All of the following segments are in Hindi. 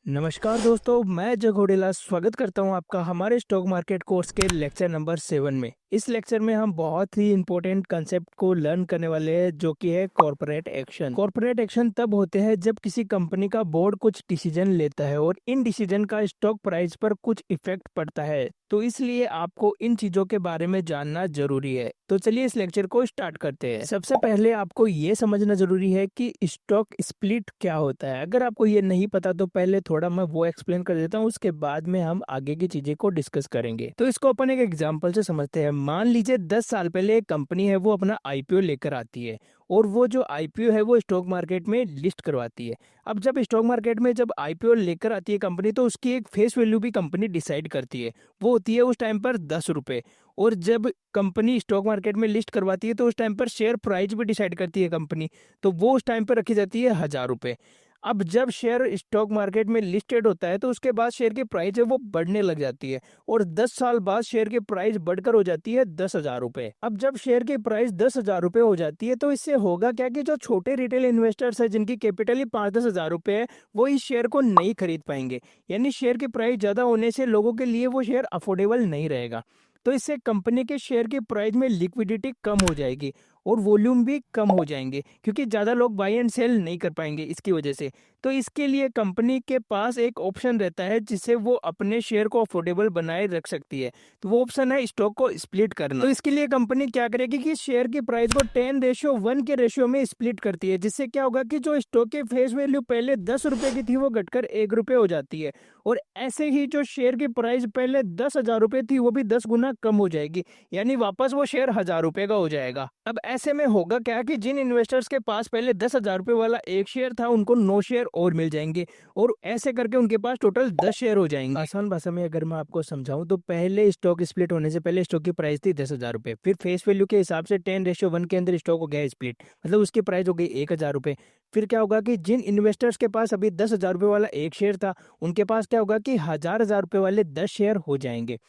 नमस्कार दोस्तों, मैं जगोडेला स्वागत करता हूं आपका हमारे स्टॉक मार्केट कोर्स के लेक्चर नंबर 7 में। इस लेक्चर में हम बहुत ही इंपॉर्टेंट कंसेप्ट को लर्न करने वाले हैं, जो कि है कॉर्पोरेट एक्शन। कॉर्पोरेट एक्शन तब होते हैं जब किसी कंपनी का बोर्ड कुछ डिसीजन लेता है और इन डिसीजन का स्टॉक प्राइस पर कुछ इफेक्ट पड़ता है। तो इसलिए आपको इन चीजों के बारे में जानना जरूरी है। तो चलिए इस लेक्चर को स्टार्ट करते हैं। सबसे पहले आपको ये समझना जरूरी है कि स्टॉक स्प्लिट क्या होता है। अगर आपको ये नहीं पता तो पहले थोड़ा मैं वो एक्सप्लेन कर देता हूँ, उसके बाद में हम आगे की चीजें को डिस्कस करेंगे। तो इसको अपन एक एग्जांपल से समझते हैं। मान लीजिए 10 साल पहले एक कंपनी है वो अपना आईपीओ लेकर आती है और वो जो आईपीओ है वो स्टॉक मार्केट में लिस्ट करवाती है। अब जब स्टॉक मार्केट में जब आईपीओ लेकर आती है कंपनी, तो उसकी एक फेस वैल्यू भी कंपनी डिसाइड करती है। वो होती है उस टाइम पर 10 रुपए। और जब कंपनी स्टॉक मार्केट में लिस्ट करवाती है तो उस टाइम पर शेयर प्राइस भी डिसाइड करती है कंपनी। तो वो उस टाइम पर रखी जाती है 1000 रुपए। अब जब शेयर स्टॉक मार्केट में लिस्टेड होता है तो उसके बाद शेयर की प्राइस है वो बढ़ने लग जाती है और 10 साल बाद शेयर की प्राइस बढ़कर हो जाती है 10,000 रुपए। अब जब शेयर की प्राइस 10,000 रुपए हो जाती है तो इससे होगा क्या कि जो छोटे रिटेल इन्वेस्टर्स है जिनकी कैपिटल ही 5-10 हजार रुपए है, वो इस शेयर को नहीं खरीद पाएंगे। यानी शेयर की प्राइस ज्यादा होने से लोगों के लिए वो शेयर अफोर्डेबल नहीं रहेगा। तो इससे कंपनी के शेयर की प्राइस में लिक्विडिटी कम हो जाएगी और वॉल्यूम भी कम हो जाएंगे, क्योंकि ज़्यादा लोग बाई एंड सेल नहीं कर पाएंगे इसकी वजह से। तो इसके लिए कंपनी के पास एक ऑप्शन रहता है जिससे वो अपने शेयर को अफोर्डेबल बनाए रख सकती है। तो वो ऑप्शन है स्टॉक को स्प्लिट करना। तो इसके लिए कंपनी क्या करेगी कि शेयर की प्राइस को 10:1 के रेशियो में स्प्लिट करती है, जिससे क्या होगा कि जो स्टॉक की फेस वैल्यू पहले 10 रुपए की थी वो घटकर 1 रुपए हो जाती है। और ऐसे ही जो शेयर की प्राइस पहले 10,000 रुपए थी वो भी 10 गुना कम हो जाएगी। यानी वापस वो शेयर 1000 रुपए का हो जाएगा। अब ऐसे में होगा क्या कि जिन इन्वेस्टर्स के पास पहले 10,000 रुपए वाला एक शेयर था, उनको 9 शेयर और मिल जाएंगे और ऐसे करके उनके पास टोटल 10 शेयर हो जाएंगे। आसान भाषा में अगर मैं आपको समझाऊं तो पहले स्टॉक स्प्लिट होने से पहले स्टॉक की प्राइस थी 10,000 रुपए, फिर फेस वैल्यू के हिसाब से 10:1 के अंदर स्टॉक हो गया स्प्लिट, मतलब उसकी प्राइस हो गई 1,000 रुपए। फिर क्या होगा कि जिन इन्वेस्टर्स के पास अभी 10,000 रुपए वाला एक शेयर था, उनके पास क्या होगा कि हजार हजार रुपए वाले 10 शेयर हो जाएंगे।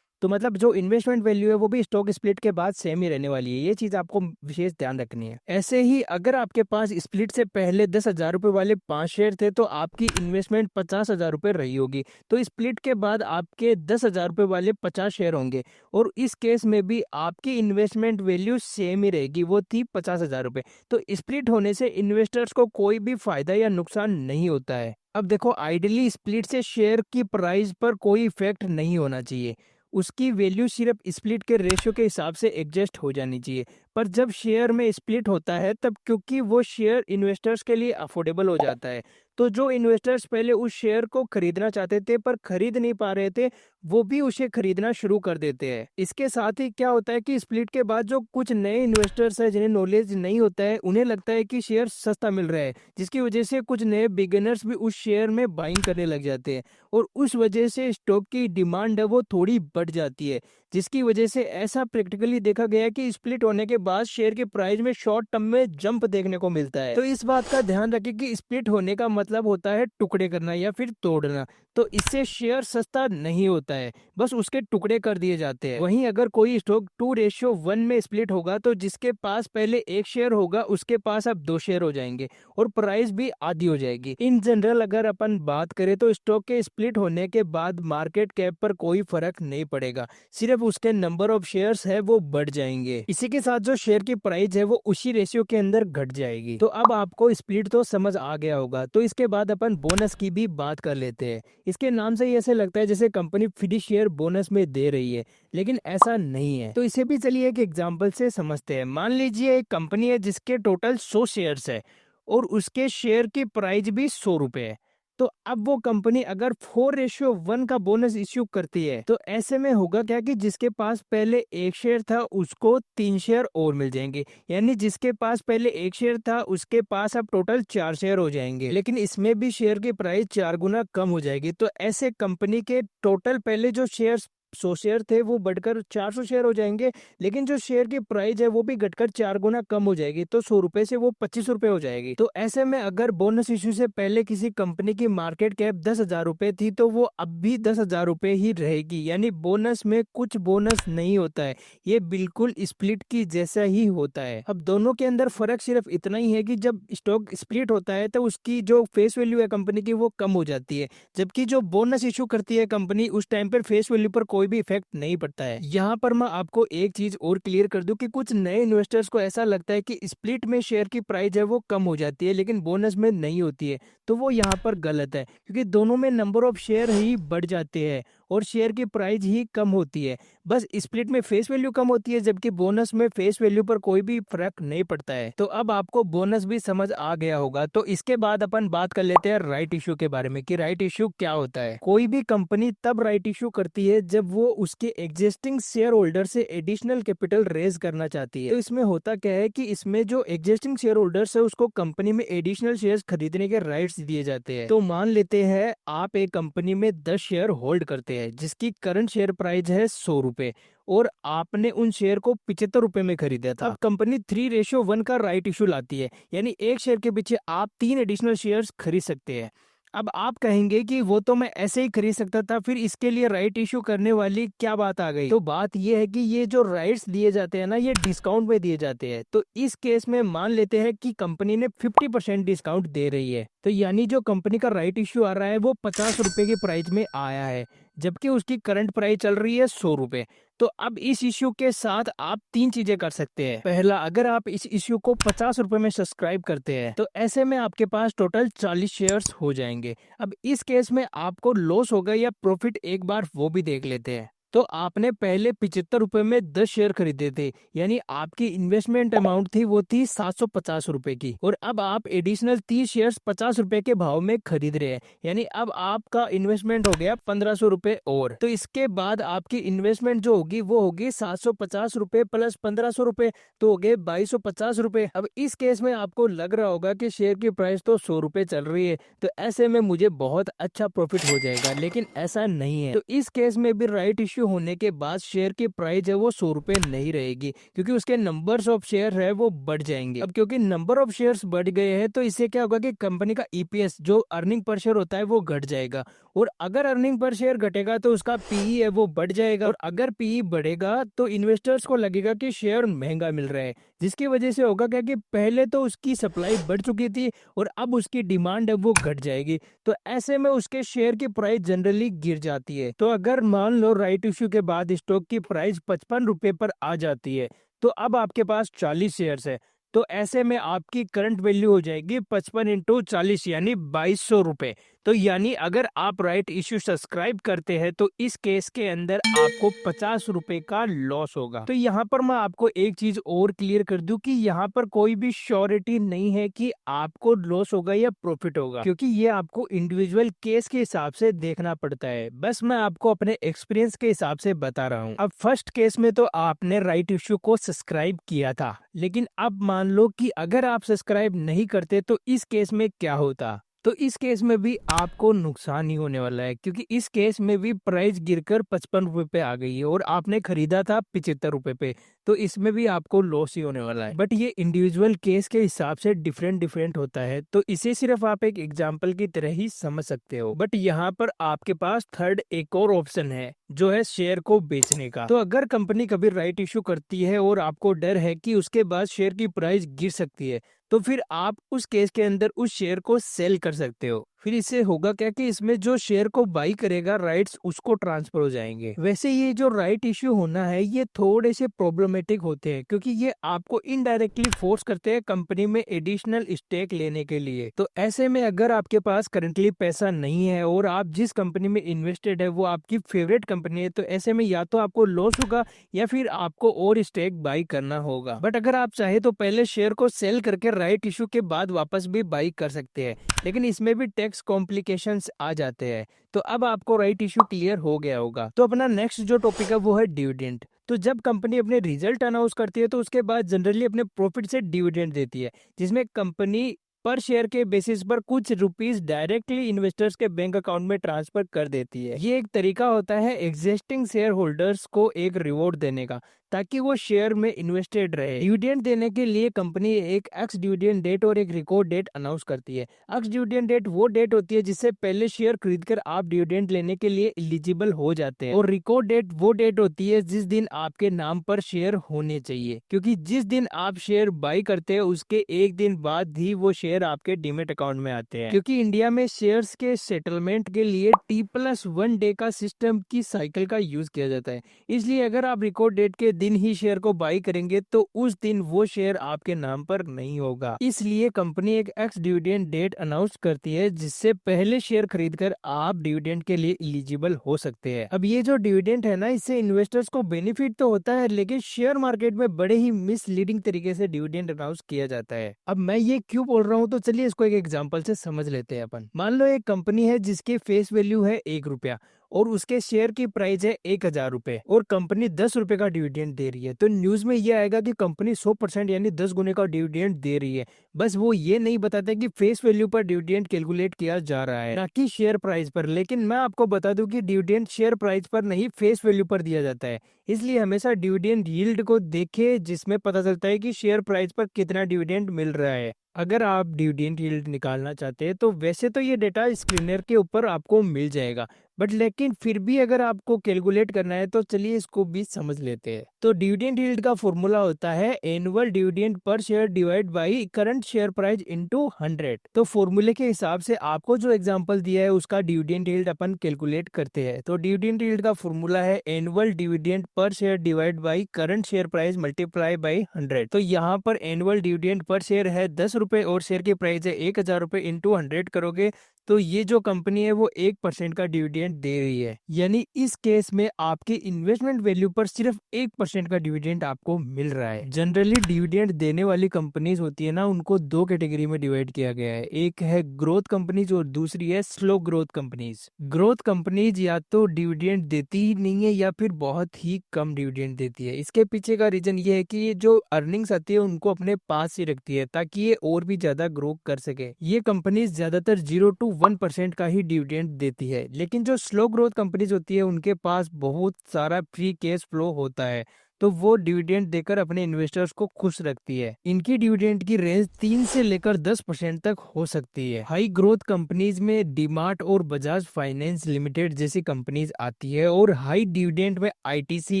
तो मतलब जो इन्वेस्टमेंट वैल्यू है वो भी स्टॉक स्प्लिट के बाद सेम ही रहने वाली है। ये चीज आपको विशेष ध्यान रखनी है। ऐसे ही अगर आपके पास स्प्लिट से पहले 10,000 रुपए वाले 5 शेयर थे तो आपकी इन्वेस्टमेंट 50,000 रुपए रही होगी। तो स्प्लिट के बाद आपके 10,000 रुपए वाले 50 शेयर होंगे और इस केस में भी आपकी इन्वेस्टमेंट वैल्यू सेम ही रहेगी, वो थी 50,000 रुपए। तो स्प्लिट होने से इन्वेस्टर्स को कोई भी फायदा या नुकसान नहीं होता है। अब देखो, आइडियली स्प्लिट से शेयर की प्राइस पर कोई इफेक्ट नहीं होना चाहिए। उसकी वैल्यू सिर्फ स्प्लिट के रेशियो के हिसाब से एडजस्ट हो जानी चाहिए। पर जब शेयर में स्प्लिट होता है तब क्योंकि वो शेयर इन्वेस्टर्स के लिए अफोर्डेबल हो जाता है, तो जो इन्वेस्टर्स पहले उस शेयर को खरीदना चाहते थे पर खरीद नहीं पा रहे थे, वो भी उसे खरीदना शुरू कर देते हैं। इसके साथ ही क्या होता है कि स्प्लिट के बाद जो कुछ नए इन्वेस्टर्स हैं जिन्हें नॉलेज नहीं होता है, उन्हें लगता है कि शेयर सस्ता मिल रहा है, जिसकी वजह से कुछ नए बिगिनर्स भी उस शेयर में बाइंग करने लग जाते हैं और उस वजह से स्टॉक की डिमांड है वो थोड़ी बढ़ जाती है, जिसकी वजह से ऐसा प्रैक्टिकली देखा गया है कि स्प्लिट होने के बाद शेयर के प्राइस में शॉर्ट टर्म में जंप देखने को मिलता है। तो इस बात का ध्यान रखें कि स्प्लिट होने का मतलब होता है टुकड़े करना या फिर तोड़ना। तो इससे शेयर सस्ता नहीं होता है, बस उसके टुकड़े कर दिए जाते हैं। वहीं अगर कोई स्टॉक 2:1 में स्प्लिट होगा तो जिसके पास पहले एक शेयर होगा उसके पास अब 2 शेयर हो जाएंगे और प्राइस भी आधी हो जाएगी। इन जनरल अगर अपन बात करें तो स्टॉक के स्प्लिट होने के बाद मार्केट कैप पर कोई फर्क नहीं पड़ेगा, सिर्फ उसके नंबर ऑफ शेयर्स है वो बढ़ जाएंगे। इसी के साथ जो शेयर की प्राइस है वो उसी रेशियो के अंदर घट जाएगी। तो अब आपको स्प्लिट तो समझ आ गया होगा, तो इसके बाद अपन बोनस की भी बात कर लेते हैं। इसके नाम से ही ऐसे लगता है जैसे कंपनी फ्री शेयर बोनस में दे रही है, लेकिन ऐसा नहीं है। तो इसे भी चलिए एक एग्जांपल से समझते हैं। मान लीजिए एक कंपनी है जिसके टोटल 100 शेयर्स है और उसके शेयर की प्राइस भी 100 रुपए है। तो अब वो कंपनी अगर 4:1 का बोनस इश्यू करती है तो ऐसे में होगा क्या कि जिसके पास पहले एक शेयर था उसको 3 शेयर और मिल जाएंगे। यानी जिसके पास पहले एक शेयर था उसके पास अब टोटल 4 शेयर हो जाएंगे, लेकिन इसमें भी शेयर की प्राइस 4 गुना कम हो जाएगी। तो ऐसे कंपनी के टोटल पहले जो शेयर्स 100 शेयर थे वो बढ़कर 400 शेयर हो जाएंगे, लेकिन जो शेयर की प्राइस है वो भी घटकर 4 गुना कम हो जाएगी, तो 100 रुपए से वो 25 रुपए हो जाएगी। तो ऐसे में अगर बोनस इश्यू से पहले किसी कंपनी की मार्केट कैप 10,000 रुपए थी, तो वो अब भी 10,000 रुपए ही रहेगी, यानी बोनस में कुछ बोनस नहीं होता है, ये बिल्कुल स्प्लिट की जैसा ही होता है। अब दोनों के अंदर फर्क सिर्फ इतना ही है कि जब स्टॉक स्प्लिट होता है तो उसकी जो फेस वैल्यू है कंपनी की वो कम हो जाती है, जबकि जो बोनस इशू करती है कंपनी उस टाइम पर फेस वैल्यू पर कोई भी इफेक्ट नहीं पड़ता है। यहाँ पर मैं आपको एक चीज और क्लियर कर दूं कि कुछ नए इन्वेस्टर्स को ऐसा लगता है कि स्प्लिट में शेयर की प्राइस है वो कम हो जाती है लेकिन बोनस में नहीं होती है, तो वो यहाँ पर गलत है, क्योंकि दोनों में नंबर ऑफ शेयर ही बढ़ जाते हैं और शेयर की प्राइस ही कम होती है। बस स्प्लिट में फेस वैल्यू कम होती है, जबकि बोनस में फेस वैल्यू पर कोई भी फर्क नहीं पड़ता है। तो अब आपको बोनस भी समझ आ गया होगा। तो इसके बाद अपन बात कर लेते हैं राइट इश्यू के बारे में कि राइट इश्यू क्या होता है। कोई भी कंपनी तब राइट इश्यू करती है जब वो उसके एग्जिस्टिंग शेयर होल्डर से एडिशनल कैपिटल रेज करना चाहती है। तो इसमें होता क्या है कि इसमें जो एग्जिस्टिंग शेयर होल्डर्स है उसको कंपनी में एडिशनल शेयर खरीदने के राइट्स दिए जाते हैं। तो मान लेते हैं आप एक कंपनी में 10 शेयर होल्ड करते हैं जिसकी करंट शेयर प्राइस है 100 रुपए और आपने उन शेयर को 75 रुपए में खरीदा था। अब कंपनी 3:1 का राइट इशू लाती है, यानी एक शेयर के पीछे आप 3 एडिशनल शेयर्स खरीद सकते हैं। अब आप कहेंगे कि वो तो मैं ऐसे ही खरीद सकता था, फिर इसके लिए राइट इशू करने वाली क्या बात आ गई। तो बात ये है कि ये जो राइट्स दिए जाते हैं ना, ये डिस्काउंट में दिए जाते हैं। तो इस केस में मान लेते हैं कि कंपनी ने 50% डिस्काउंट दे रही है, तो यानी जो कंपनी का राइट इशू आ रहा है वो 50 रुपए की प्राइस में आया है, जबकि उसकी करंट प्राइस चल रही है 100 रुपए। तो अब इस इश्यू के साथ आप 3 चीजें कर सकते हैं। पहला, अगर आप इस इश्यू को 50 रुपए में सब्सक्राइब करते हैं तो ऐसे में आपके पास टोटल 40 शेयर्स हो जाएंगे। अब इस केस में आपको लॉस होगा या प्रॉफिट, एक बार वो भी देख लेते हैं। तो आपने पहले 75 रुपए में 10 शेयर खरीदे थे, यानी आपकी इन्वेस्टमेंट अमाउंट थी वो थी 750 रुपए की, और अब आप एडिशनल 30 शेयर्स 50 रुपए के भाव में खरीद रहे हैं, यानी अब आपका इन्वेस्टमेंट हो गया 1500 रुपए और। तो इसके बाद आपकी इन्वेस्टमेंट जो होगी वो होगी 750 रुपए प्लस 1500 रुपए, तो हो गए 2250 रुपए। अब इस केस में आपको लग रहा होगा कि शेयर की प्राइस तो 100 रुपए चल रही है, तो ऐसे में मुझे बहुत अच्छा प्रॉफिट हो जाएगा, लेकिन ऐसा नहीं है। तो इस केस में भी राइट इश्यू होने के बाद शेयर की प्राइस है वो 100 रुपए नहीं रहेगी, क्योंकि उसके नंबर्स ऑफ शेयर है वो बढ़ जाएंगे। अब क्योंकि नंबर ऑफ शेयर्स बढ़ गए हैं तो इससे क्या होगा कि कंपनी का ईपीएस जो अर्निंग पर शेयर होता है वो घट जाएगा, और अगर अर्निंग पर शेयर घटेगा तो उसका पीई है वो बढ़ जाएगा, और अगर पीई बढ़ेगा तो इन्वेस्टर्स को लगेगा कि शेयर महंगा मिल रहा है, जिसकी वजह से होगा क्या कि पहले तो उसकी सप्लाई बढ़ चुकी थी और अब उसकी डिमांड है वो घट जाएगी, तो ऐसे में उसके शेयर की प्राइस जनरली गिर जाती है। तो अगर मान लो राइट इश्यू के बाद स्टॉक की प्राइस 55 रुपए पर आ जाती है, तो अब आपके पास 40 शेयर्स है, तो ऐसे में आपकी करंट वैल्यू हो जाएगी 55 इंटू 40 यानी 2200 रुपए। तो यानी अगर आप राइट इश्यू सब्सक्राइब करते हैं तो इस केस के अंदर आपको 50 रुपए का लॉस होगा। तो यहाँ पर मैं आपको एक चीज और क्लियर कर दूं कि यहाँ पर कोई भी श्योरिटी नहीं है कि आपको लॉस होगा या प्रॉफिट होगा, क्योंकि ये आपको इंडिविजुअल केस के हिसाब से देखना पड़ता है। बस मैं आपको अपने एक्सपीरियंस के हिसाब से बता रहा हूँ। अब फर्स्ट केस में तो आपने राइट इश्यू को सब्सक्राइब किया था, लेकिन अब मान लो कि अगर आप सब्सक्राइब नहीं करते तो इस केस में क्या होता। तो इस केस में भी आपको नुकसान ही होने वाला है, क्योंकि इस केस में भी प्राइस गिरकर 55 रुपए पे आ गई है और आपने खरीदा था 75 रुपए पे, तो इसमें भी आपको लॉस ही होने वाला है। बट ये इंडिविजुअल केस के हिसाब से डिफरेंट होता है, तो इसे सिर्फ आप एक एग्जाम्पल की तरह ही समझ सकते हो। बट यहाँ पर आपके पास थर्ड एक और ऑप्शन है, जो है शेयर को बेचने का। तो अगर कंपनी कभी राइट इशू करती है और आपको डर है कि उसके बाद शेयर की प्राइस गिर सकती है, तो फिर आप उस केस के अंदर उस शेयर को सेल कर सकते हो। फिर इससे होगा क्या कि इसमें जो शेयर को बाई करेगा राइट्स उसको ट्रांसफर हो जाएंगे। वैसे ये जो राइट इश्यू होना है ये थोड़े से प्रॉब्लमेटिक होते हैं, क्योंकि ये आपको इनडायरेक्टली फोर्स करते हैं कंपनी में एडिशनल स्टेक लेने के लिए। तो ऐसे में अगर आपके पास करंटली पैसा नहीं है और आप जिस कंपनी में इन्वेस्टेड है वो आपकी फेवरेट कंपनी है, तो ऐसे में या तो आपको लॉस होगा या फिर आपको और स्टेक बाई करना होगा। बट अगर आप चाहे तो पहले शेयर को सेल करके राइट इशू के बाद वापस भी बाई कर सकते हैं, लेकिन इसमें भी टैक्स कॉम्प्लिकेशंस आ जाते हैं। तो अब आपको राइट इशू क्लियर हो गया होगा। तो अपना नेक्स्ट जो टॉपिक है वो है डिविडेंड। तो जब कंपनी अपने रिजल्ट अनाउंस करती है तो उसके बाद जनरली अपने प्रॉफिट से डिविडेंड देती है, जिसमें कंपनी पर शेयर के बेसिस पर कुछ रुपीस डायरेक्टली इन्वेस्टर्स के बैंक अकाउंट में ट्रांसफर कर देती है। ये एक तरीका होता है एग्जिस्टिंग शेयर होल्डर्स को एक रिवॉर्ड देने का, ताकि वो शेयर में इन्वेस्टेड रहे। डिविडेंड देने के लिए कंपनी एक एक्स डिविडेंड डेट और एक रिकॉर्ड डेट अनाउंस करती है। एक्स डिविडेंड डेट वो डेट होती है जिससे पहले शेयर खरीदकर आप डिविडेंड लेने के लिए एलिजिबल हो जाते हैं, और रिकॉर्ड डेट वो डेट होती है जिस दिन आपके नाम पर शेयर होने चाहिए, क्योंकि जिस दिन आप शेयर बाई करते हैं उसके एक दिन बाद ही वो शेयर आपके डीमेट अकाउंट में आते हैं। क्योंकि इंडिया में शेयर्स के सेटलमेंट के लिए T+1 डे का सिस्टम की साइकिल का यूज किया जाता है, इसलिए अगर आप रिकॉर्ड डेट के दिन ही शेयर को बाई करेंगे तो उस दिन वो शेयर आपके नाम पर नहीं होगा। इसलिए कंपनी एक एक्स डिविडेंड डेट अनाउंस करती है जिससे पहले शेयर खरीदकर आप डिविडेंड के लिए एलिजिबल हो सकते हैं। अब ये जो डिविडेंड है ना, इससे इन्वेस्टर्स को बेनिफिट तो होता है, लेकिन शेयर मार्केट में बड़े ही मिसलीडिंग तरीके से डिविडेंड अनाउंस किया जाता है। अब मैं ये क्यों बोल रहा हूँ, तो चलिए इसको एक एग्जांपल से समझ लेते हैं अपन। मान लो एक कंपनी है जिसकी फेस वैल्यू है 1 रुपया और उसके शेयर की प्राइस है 1000 रुपए, और कंपनी 10 रुपए का डिविडेंड दे रही है, तो न्यूज में ये आएगा कि कंपनी 100% यानी 10 गुने का डिविडेंड दे रही है। बस वो ये नहीं बताते कि फेस वैल्यू पर डिविडेंड कैलकुलेट किया जा रहा है, ना कि शेयर प्राइस पर। लेकिन मैं आपको बता दूं कि डिविडेंड शेयर प्राइस पर नहीं, फेस वैल्यू पर दिया जाता है। इसलिए हमेशा डिविडेंड यील्ड को देखें, जिसमें पता चलता है कि शेयर प्राइस पर कितना डिविडेंड मिल रहा है। अगर आप डिविडेंड यील्ड निकालना चाहते हैं तो वैसे तो ये डेटा स्क्रीनर के ऊपर आपको मिल जाएगा, बट लेकिन फिर भी अगर आपको कैलकुलेट करना है तो चलिए इसको भी समझ लेते हैं। तो डिविडेंड यील्ड का फॉर्मूला होता है annual dividend per share divide by current share price into 100। तो फॉर्मूले के हिसाब से आपको जो एग्जांपल दिया है उसका डिविडेंड यील्ड अपन कैलकुलेट करते हैं। तो डिविडेंड यील्ड का फॉर्मूला है annual dividend per share divide by current share price multiply by 100। तो यहाँ पर एनुअल डिविडेंड पर शेयर है 10 रुपए और शेयर की प्राइस है 1000 रुपए, इंटू 100 करोगे तो ये जो कंपनी है वो 1% का डिविडेंड दे रही है। यानी इस केस में आपके इन्वेस्टमेंट वैल्यू पर सिर्फ 1% का डिविडेंड आपको मिल रहा है। जनरली डिविडेंड देने वाली कंपनीज होती है ना, उनको दो कैटेगरी में डिवाइड किया गया है। एक है ग्रोथ कंपनीज और दूसरी है slow growth companies. Growth companies या तो डिविडेंड देती ही नहीं है या फिर बहुत ही कम डिविडेंड देती है। इसके पीछे का रीजन ये है कि ये जो अर्निंग्स आती है उनको अपने पास ही रखती है ताकि ये और भी ज्यादा ग्रो कर सके। ये कंपनीज ज्यादातर 0 to 1% का ही डिविडेंड देती है। लेकिन जो स्लो ग्रोथ कंपनीज होती है उनके पास बहुत सारा फ्री कैश फ्लो होता है, तो वो डिविडेंड देकर अपने इन्वेस्टर्स को खुश रखती है। इनकी डिविडेंड की रेंज 3 से लेकर 10% तक हो सकती है। हाई ग्रोथ कंपनीज में डीमार्ट और बजाज फाइनेंस लिमिटेड जैसी कंपनीज आती है, और हाई डिविडेंड में ITC,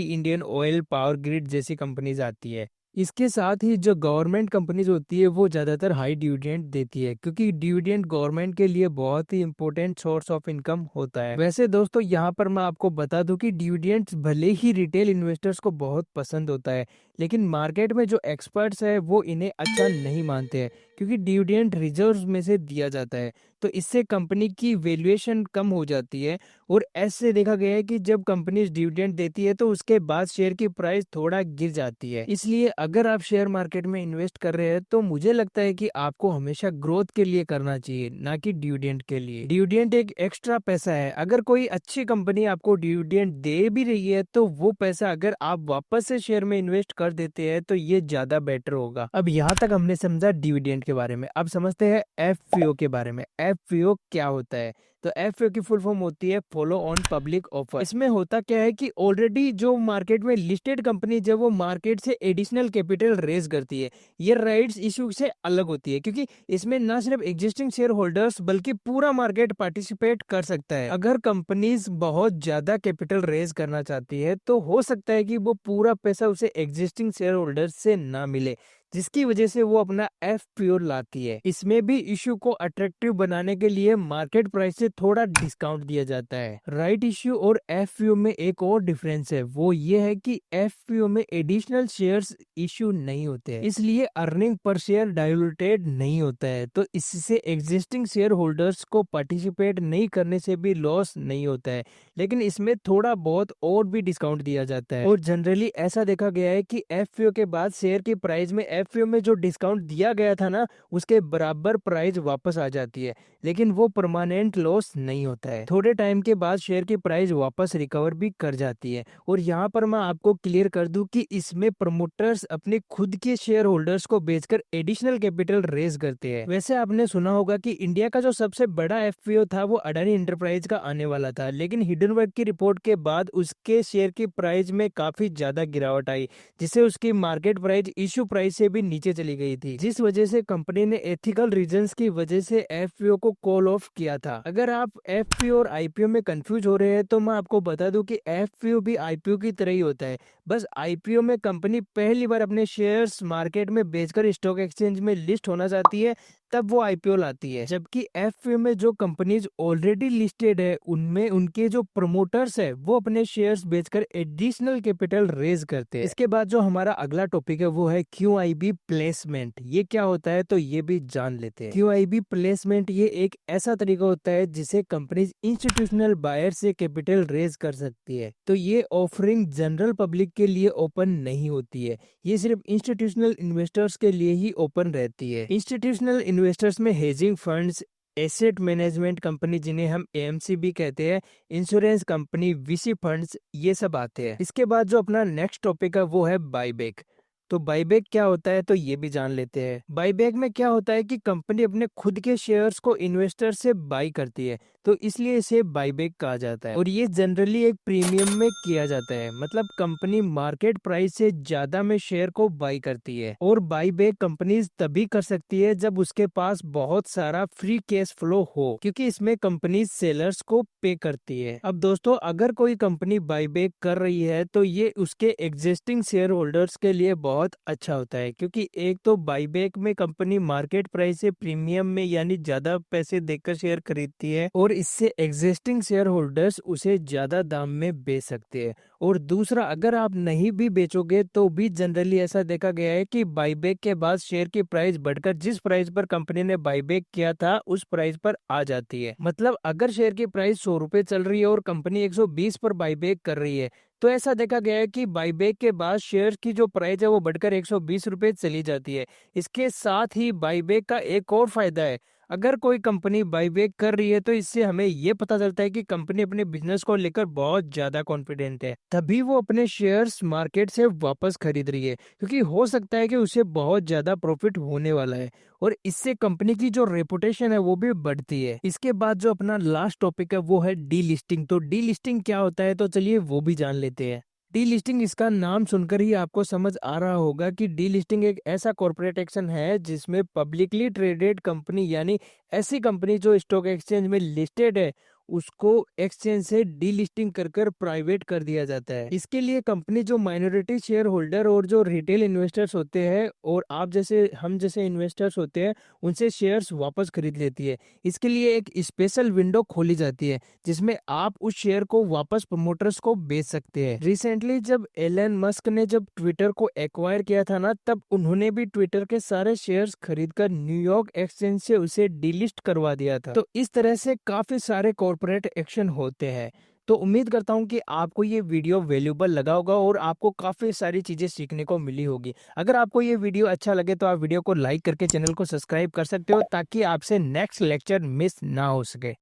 Indian oil, power grid जैसी कंपनीज आती है। इसके साथ ही जो गवर्नमेंट कंपनीज होती है वो ज्यादातर हाई डिविडेंड देती है, क्योंकि डिविडेंड गवर्नमेंट के लिए बहुत ही इंपॉर्टेंट सोर्स ऑफ इनकम होता है। वैसे दोस्तों यहाँ पर मैं आपको बता दूं कि डिविडेंड्स भले ही रिटेल इन्वेस्टर्स को बहुत पसंद होता है, लेकिन मार्केट में जो एक्सपर्ट्स है वो इन्हें अच्छा नहीं मानते हैं, क्योंकि डिविडेंड रिजर्व्स में से दिया जाता है, तो इससे कंपनी की वैल्यूएशन कम हो जाती है। और ऐसे देखा गया है कि जब कंपनी डिविडेंड देती है तो उसके बाद शेयर की प्राइस थोड़ा गिर जाती है। इसलिए अगर आप शेयर मार्केट में इन्वेस्ट कर रहे हैं तो मुझे लगता है कि आपको हमेशा ग्रोथ के लिए करना चाहिए, ना कि डिविडेंड के लिए। डिविडेंड एक एक्स्ट्रा पैसा है। अगर कोई अच्छी कंपनी आपको डिविडेंड दे भी रही है तो वो पैसा अगर आप वापस से शेयर में इन्वेस्ट कर देते हैं तो ये ज्यादा बेटर होगा। अब यहाँ तक हमने समझा डिविडेंड के बारे में। अब समझते हैं एफपीओ के बारे में। एफपीओ क्या होता है? तो एफपीओ की फुल फॉर्म होती है फॉलो ऑन पब्लिक ऑफर। इसमें होता क्या है कि ऑलरेडी जो मार्केट में लिस्टेड कंपनी जब वो मार्केट से एडिशनल कैपिटल रेज करती है, ये राइट्स इशू से अलग होती है, क्योंकि इसमें ना सिर्फ एग्जिस्टिंग शेयर होल्डर्स बल्कि पूरा मार्केट पार्टिसिपेट कर सकता है। अगर कंपनीज बहुत ज्यादा कैपिटल रेज करना चाहती है तो हो सकता है कि वो पूरा पैसा उसे एग्जिस्टिंग शेयर होल्डर्स से ना मिले, जिसकी वजह से वो अपना एफपीओ लाती है। इसमें भी इश्यू को अट्रैक्टिव बनाने के लिए मार्केट प्राइस से थोड़ा डिस्काउंट दिया जाता है। राइट इश्यू और एफपीओ में एक और डिफरेंस है, वो ये है कि एफपीओ में एडिशनल शेयर्स इश्यू नहीं होते हैं, इसलिए अर्निंग पर शेयर डाइल्यूटेड नहीं होता है, तो इससे एग्जिस्टिंग शेयर होल्डर्स को पार्टिसिपेट नहीं करने से भी लॉस नहीं होता है। लेकिन इसमें थोड़ा बहुत और भी डिस्काउंट दिया जाता है, और जनरली ऐसा देखा गया है कि एफपीओ के बाद शेयर की प्राइस में एफपीओ में जो डिस्काउंट दिया गया था ना, उसके बराबर प्राइस वापस आ जाती है, लेकिन वो परमानेंट लॉस नहीं होता है। थोड़े टाइम के बाद शेयर की प्राइस वापस रिकवर भी कर जाती है। और यहाँ पर मैं आपको क्लियर कर दूं कि इसमें प्रमोटर्स अपने खुद के शेयर होल्डर्स को बेचकर एडिशनल कैपिटल रेज करते हैं। वैसे आपने सुना होगा कि इंडिया का जो सबसे बड़ा एफपीओ था वो अडानी इंटरप्राइज का आने वाला था, लेकिन हिडनबर्ग की रिपोर्ट के बाद उसके शेयर की प्राइस में काफी ज्यादा गिरावट आई, जिससे उसकी मार्केट प्राइस इश्यू प्राइस से भी नीचे चली गई थी, जिस वजह से कंपनी ने एथिकल रीजंस की वजह से एफपीओ को कॉल ऑफ किया था। अगर आप एफपीओ और आईपीओ में कंफ्यूज हो रहे हैं तो मैं आपको बता दूं कि एफपीओ भी आईपीओ की तरह ही होता है। बस आईपीओ में कंपनी पहली बार अपने शेयर्स मार्केट में बेचकर स्टॉक एक्सचेंज में लिस्ट होना चाहती है, तब वो आईपीओ लाती है। जबकि एफपीओ में जो कंपनीज ऑलरेडी लिस्टेड है उनमें उनके जो प्रमोटर्स है वो अपने शेयर्स बेचकर एडिशनल कैपिटल रेज करते हैं। इसके बाद जो हमारा अगला टॉपिक है वो है क्यूआईबी प्लेसमेंट। ये क्या होता है तो ये भी जान लेते हैं। क्यूआईबी प्लेसमेंट ये एक ऐसा तरीका होता है जिसे कंपनीज इंस्टीट्यूशनल बायर से कैपिटल रेज कर सकती है। तो ये ऑफरिंग जनरल पब्लिक के लिए ओपन नहीं होती है, ये सिर्फ इंस्टीट्यूशनल इन्वेस्टर्स के लिए ही ओपन रहती है। इंस्टीट्यूशनल इन्वेस्टर्स में hedging funds, asset management company जिन्हें हम एएमसी भी कहते हैं, इंश्योरेंस कंपनी, वीसी फंड्स, ये सब आते हैं। इसके बाद जो अपना नेक्स्ट टॉपिक है वो है बाईबैक। तो बाईबैक क्या होता है तो ये भी जान लेते हैं। बाईबैक में क्या होता है कि कंपनी अपने खुद के शेयर्स को इन्वेस्टर से बाई करती है, तो इसलिए इसे बाईबैक कहा जाता है। और ये जनरली एक प्रीमियम में किया जाता है, मतलब कंपनी मार्केट प्राइस से ज्यादा में शेयर को बाई करती है। और बाईबैक कंपनीज तभी कर सकती है जब उसके पास बहुत सारा फ्री कैश फ्लो हो, क्योंकि इसमें कंपनी सेलर्स को पे करती है। अब दोस्तों, अगर कोई कंपनी बाईबैक कर रही है तो ये उसके एग्जिस्टिंग शेयर होल्डर्स के लिए बहुत अच्छा होता है, क्योंकि एक तो बाईबैक में कंपनी मार्केट प्राइस से प्रीमियम में यानी ज्यादा पैसे देकर शेयर खरीदती है, और इससे एग्जिस्टिंग शेयर होल्डर्स उसे ज्यादा दाम में बेच सकते हैं। और दूसरा, अगर आप नहीं भी बेचोगे तो भी जनरली ऐसा देखा गया है कि बाईबैक के बाद शेयर की प्राइस बढ़कर जिस प्राइस पर कंपनी ने बाईबैक किया था उस प्राइस पर आ जाती है। मतलब अगर शेयर की प्राइस 100 रुपए चल रही है और कंपनी 120 पर बाईबैक कर रही है, तो ऐसा देखा गया है कि बाईबैक के बाद शेयर की जो प्राइस है वो बढ़कर 120 रुपए चली जाती है। इसके साथ ही बाईबैक का एक और फायदा है, अगर कोई कंपनी बाईबैक कर रही है तो इससे हमें ये पता चलता है कि कंपनी अपने बिजनेस को लेकर बहुत ज्यादा कॉन्फिडेंट है, तभी वो अपने शेयर्स मार्केट से वापस खरीद रही है, क्योंकि हो सकता है कि उसे बहुत ज्यादा प्रॉफिट होने वाला है, और इससे कंपनी की जो रेपुटेशन है वो भी बढ़ती है। इसके बाद जो अपना लास्ट टॉपिक है वो है डी लिस्टिंग। तो डी लिस्टिंग क्या होता है तो चलिए वो भी जान लेते हैं। डी लिस्टिंग, इसका नाम सुनकर ही आपको समझ आ रहा होगा कि डी लिस्टिंग एक ऐसा कॉर्पोरेट एक्शन है जिसमें पब्लिकली ट्रेडेड कंपनी यानी ऐसी कंपनी जो स्टॉक एक्सचेंज में लिस्टेड है उसको एक्सचेंज से डी लिस्टिंग कर कर प्राइवेट कर दिया जाता है। इसके लिए कंपनी जो माइनॉरिटी शेयर होल्डर और जो रिटेल इन्वेस्टर्स होते हैं और आप जैसे हम जैसे इन्वेस्टर्स होते हैं उनसे शेयर्स वापस खरीद लेती है। इसके लिए एक स्पेशल विंडो खोली जाती है जिसमें आप उस शेयर को वापस प्रमोटर्स को बेच सकते हैं। रिसेंटली जब एलन मस्क ने जब ट्विटर को एक्वायर किया था ना, तब उन्होंने भी ट्विटर के सारे शेयर्स खरीदकर न्यूयॉर्क एक्सचेंज से उसे डीलिस्ट करवा दिया था। तो इस तरह से काफी सारे कॉर्पोरेट एक्शन होते हैं। तो उम्मीद करता हूँ कि आपको ये वीडियो वैल्यूएबल लगा होगा और आपको काफी सारी चीजें सीखने को मिली होगी। अगर आपको ये वीडियो अच्छा लगे तो आप वीडियो को लाइक करके चैनल को सब्सक्राइब कर सकते हो ताकि आपसे नेक्स्ट लेक्चर मिस ना हो सके।